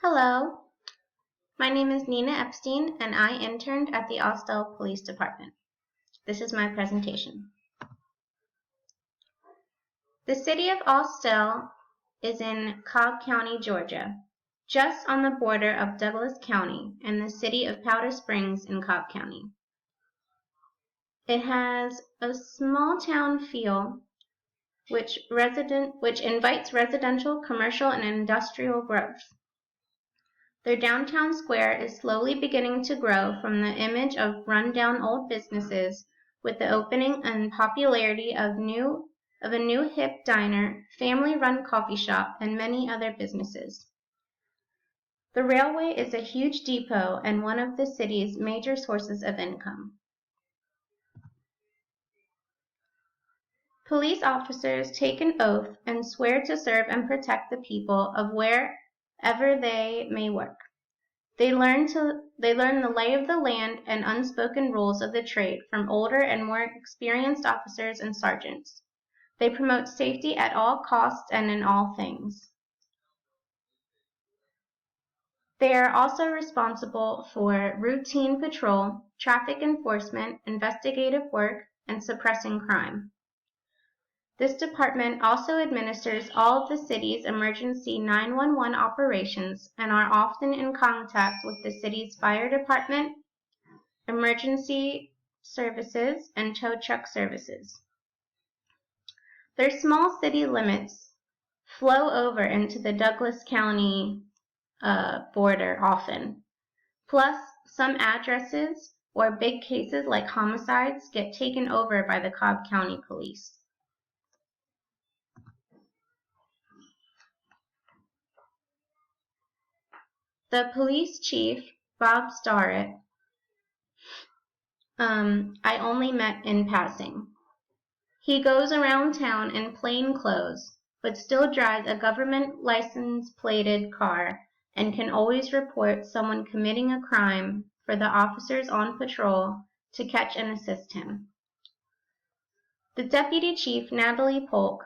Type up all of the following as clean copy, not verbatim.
Hello, my name is Nina Epstein and I interned at the Austell Police Department. This is my presentation. The city of Austell is in Cobb County, Georgia, just on the border of Douglas County and the city of Powder Springs in Cobb County. It has a small town feel which invites residential, commercial, and industrial growth. Their downtown square is slowly beginning to grow from the image of run-down old businesses with the opening and popularity of a new hip diner, family-run coffee shop, and many other businesses. The railway is a huge depot and one of the city's major sources of income. Police officers take an oath and swear to serve and protect the people of wherever they may work. They learn the lay of the land and unspoken rules of the trade from older and more experienced officers and sergeants. They promote safety at all costs and in all things. They are also responsible for routine patrol, traffic enforcement, investigative work, and suppressing crime. This department also administers all of the city's emergency 911 operations and are often in contact with the city's fire department, emergency services, and tow truck services. Their small city limits flow over into the Douglas County border often. Plus, some addresses or big cases like homicides get taken over by the Cobb County Police. The police chief, Bob Starrett, I only met in passing. He goes around town in plain clothes, but still drives a government license-plated car and can always report someone committing a crime for the officers on patrol to catch and assist him. The deputy chief, Natalie Polk,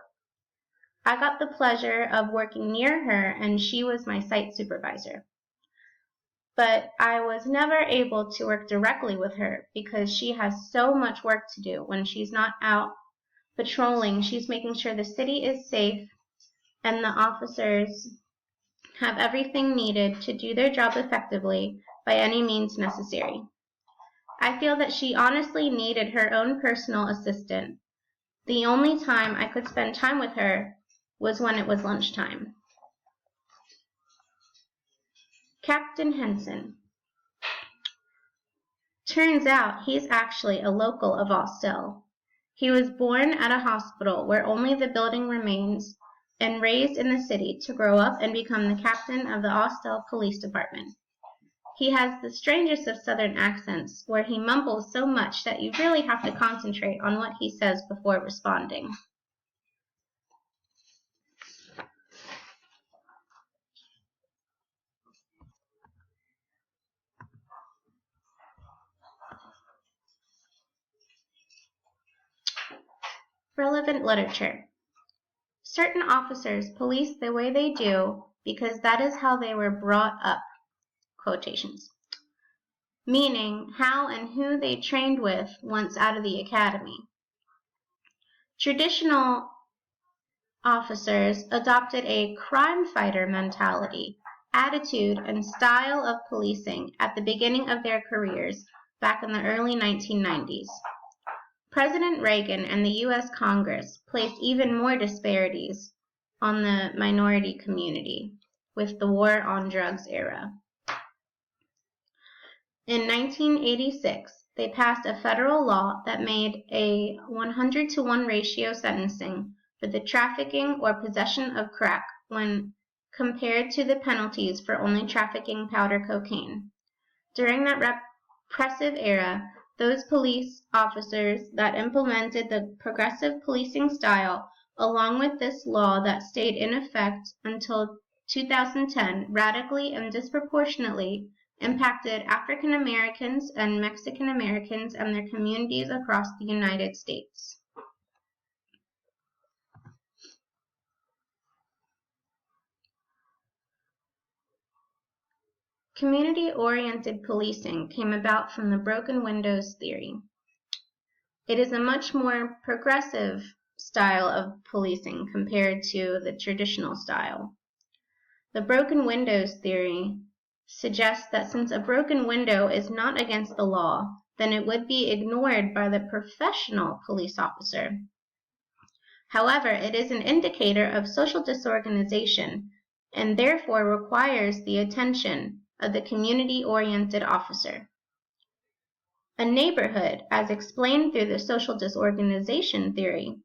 I got the pleasure of working near her and she was my site supervisor. But I was never able to work directly with her because she has so much work to do. When she's not out patrolling, she's making sure the city is safe and the officers have everything needed to do their job effectively by any means necessary. I feel that she honestly needed her own personal assistant. The only time I could spend time with her was when it was lunchtime. Captain Henson. Turns out he's actually a local of Austell. He was born at a hospital where only the building remains and raised in the city to grow up and become the captain of the Austell Police Department. He has the strangest of southern accents where he mumbles so much that you really have to concentrate on what he says before responding. Relevant literature. Certain officers police the way they do because that is how they were brought up, quotations, meaning how and who they trained with once out of the academy. Traditional officers adopted a crime fighter mentality, attitude, and style of policing at the beginning of their careers back in the early 1990s. President Reagan and the U.S. Congress placed even more disparities on the minority community with the war on drugs era. In 1986, they passed a federal law that made a 100-to-1 ratio sentencing for the trafficking or possession of crack when compared to the penalties for only trafficking powder cocaine. During that repressive era, those police officers that implemented the progressive policing style, along with this law that stayed in effect until 2010, radically and disproportionately impacted African Americans and Mexican Americans and their communities across the United States. Community-oriented policing came about from the broken windows theory. It is a much more progressive style of policing compared to the traditional style. The broken windows theory suggests that since a broken window is not against the law, then it would be ignored by the professional police officer. However, it is an indicator of social disorganization and therefore requires the attention of the community-oriented officer. A neighborhood, as explained through the social disorganization theory,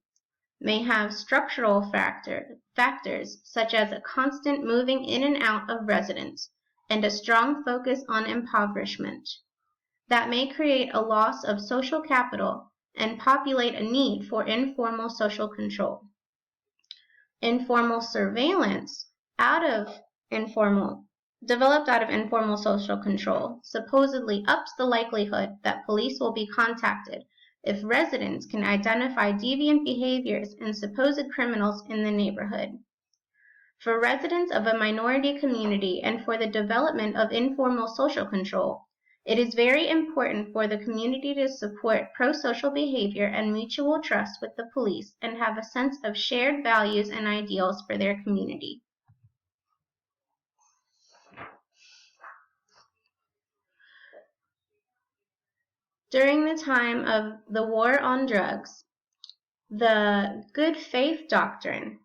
may have structural factors such as a constant moving in and out of residents and a strong focus on impoverishment that may create a loss of social capital and populate a need for informal social control. Informal surveillance developed out of informal social control supposedly ups the likelihood that police will be contacted if residents can identify deviant behaviors and supposed criminals in the neighborhood. For residents of a minority community and for the development of informal social control, it is very important for the community to support pro-social behavior and mutual trust with the police and have a sense of shared values and ideals for their community. During the time of the war on drugs, the good faith doctrine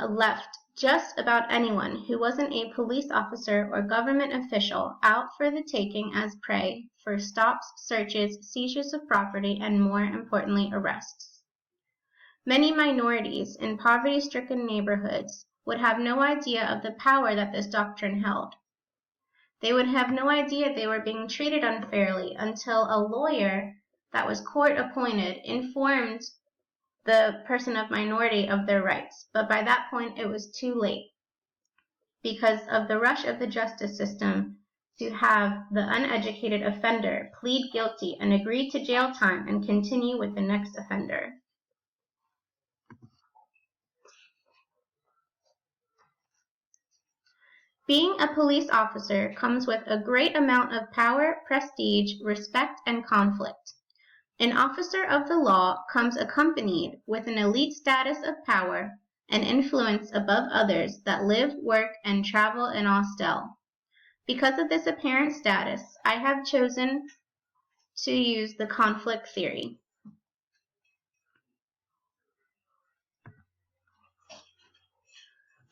left just about anyone who wasn't a police officer or government official out for the taking as prey for stops, searches, seizures of property, and more importantly, arrests. Many minorities in poverty-stricken neighborhoods would have no idea of the power that this doctrine held. They would have no idea they were being treated unfairly until a lawyer that was court-appointed informed the person of minority of their rights. But by that point, it was too late because of the rush of the justice system to have the uneducated offender plead guilty and agree to jail time and continue with the next offender. Being a police officer comes with a great amount of power, prestige, respect, and conflict. An officer of the law comes accompanied with an elite status of power and influence above others that live, work, and travel in Austell. Because of this apparent status, I have chosen to use the conflict theory.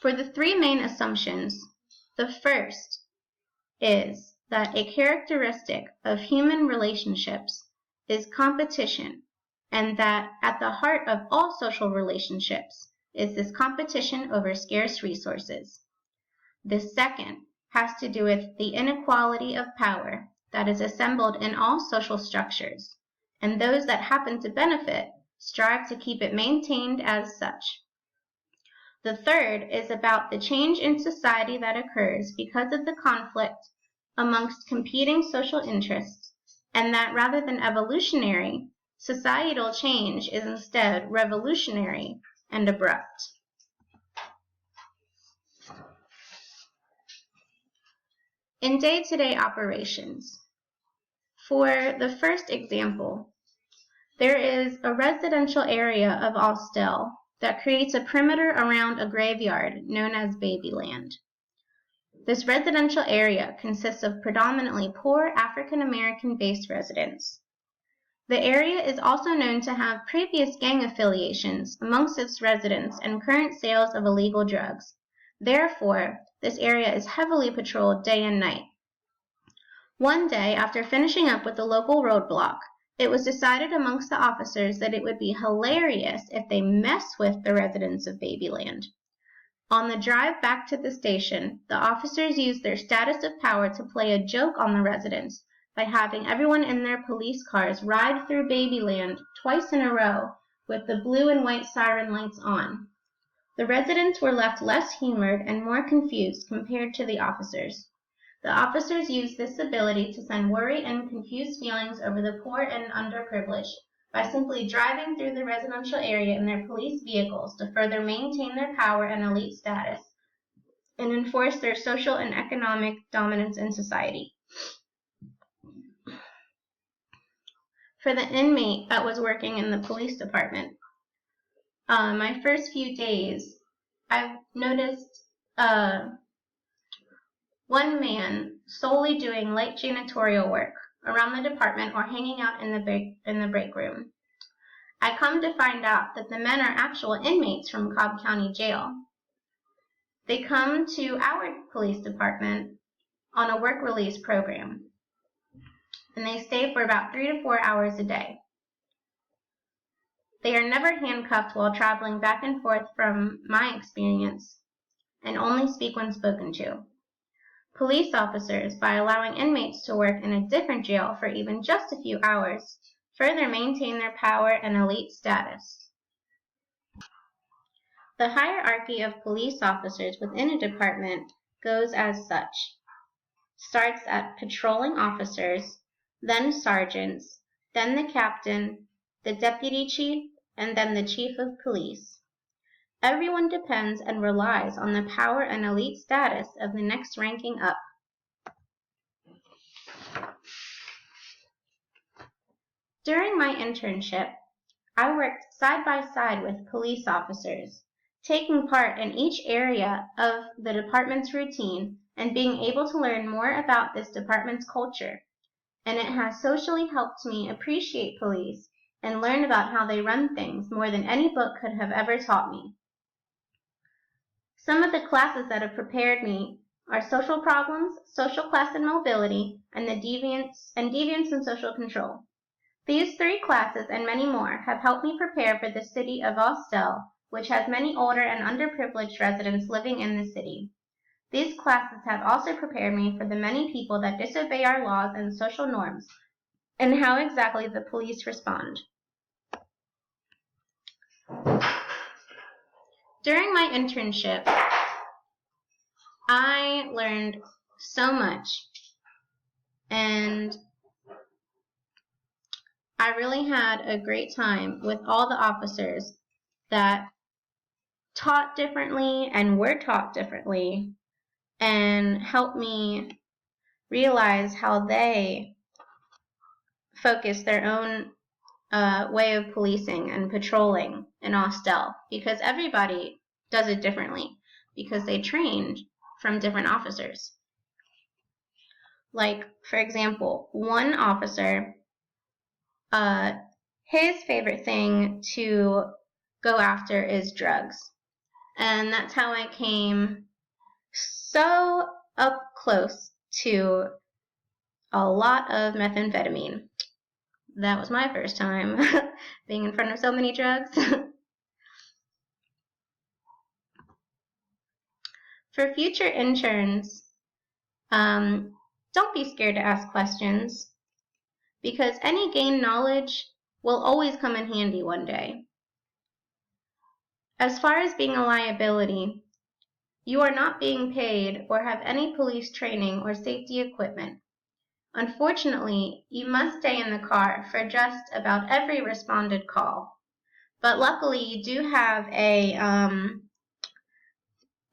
For the three main assumptions, the first is that a characteristic of human relationships is competition, and that at the heart of all social relationships is this competition over scarce resources. The second has to do with the inequality of power that is assembled in all social structures, and those that happen to benefit strive to keep it maintained as such. The third is about the change in society that occurs because of the conflict amongst competing social interests, and that rather than evolutionary, societal change is instead revolutionary and abrupt. In day-to-day operations, for the first example, there is a residential area of Austell that creates a perimeter around a graveyard known as Babyland. This residential area consists of predominantly poor African-American-based residents. The area is also known to have previous gang affiliations amongst its residents and current sales of illegal drugs. Therefore, this area is heavily patrolled day and night. One day, after finishing up with the local roadblock, it was decided amongst the officers that it would be hilarious if they mess with the residents of Babyland. On the drive back to the station, the officers used their status of power to play a joke on the residents by having everyone in their police cars ride through Babyland twice in a row with the blue and white siren lights on. The residents were left less humored and more confused compared to the officers. The officers used this ability to send worry and confused feelings over the poor and underprivileged by simply driving through the residential area in their police vehicles to further maintain their power and elite status, and enforce their social and economic dominance in society. For the inmate that was working in the police department, my first few days, I've noticed one man solely doing light janitorial work around the department or hanging out in the break room. I come to find out that the men are actual inmates from Cobb County Jail. They come to our police department on a work release program, and they stay for about 3 to 4 hours a day. They are never handcuffed while traveling back and forth from my experience, and only speak when spoken to. Police officers, by allowing inmates to work in a different jail for even just a few hours, further maintain their power and elite status. The hierarchy of police officers within a department goes as such. Starts at patrolling officers, then sergeants, then the captain, the deputy chief, and then the chief of police. Everyone depends and relies on the power and elite status of the next ranking up. During my internship, I worked side by side with police officers, taking part in each area of the department's routine and being able to learn more about this department's culture. And it has socially helped me appreciate police and learn about how they run things more than any book could have ever taught me. Some of the classes that have prepared me are social problems, social class and mobility, and deviance and social control. These 3 classes and many more have helped me prepare for the city of Austell, which has many older and underprivileged residents living in the city. These classes have also prepared me for the many people that disobey our laws and social norms, and how exactly the police respond. During my internship, I learned so much, and I really had a great time with all the officers that taught differently and were taught differently, and helped me realize how they focus their own way of policing and patrolling in Austell, because everybody does it differently because they trained from different officers. Like, for example, one officer, his favorite thing to go after is drugs. And that's how I came so up close to a lot of methamphetamine. That was my first time being in front of so many drugs. For future interns, don't be scared to ask questions, because any gained knowledge will always come in handy one day. As far as being a liability, you are not being paid or have any police training or safety equipment. Unfortunately, you must stay in the car for just about every responded call. But luckily, you do have a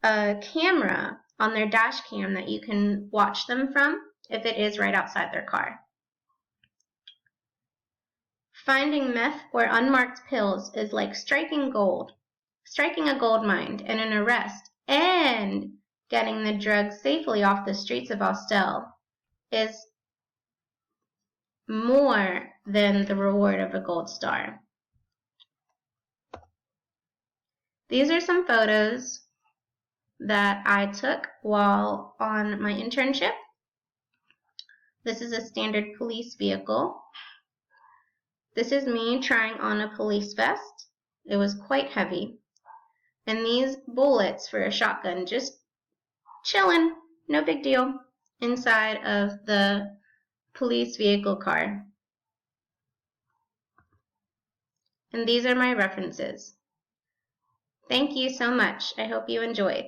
camera on their dash cam that you can watch them from if it is right outside their car. Finding meth or unmarked pills is like striking a gold mine in an arrest, and getting the drugs safely off the streets of Austell is more than the reward of a gold star. These are some photos that I took while on my internship. This is a standard police vehicle. This is me trying on a police vest. It was quite heavy. And these bullets for a shotgun, just chilling, no big deal, inside of the police vehicle car. And these are my references. Thank you so much. I hope you enjoyed.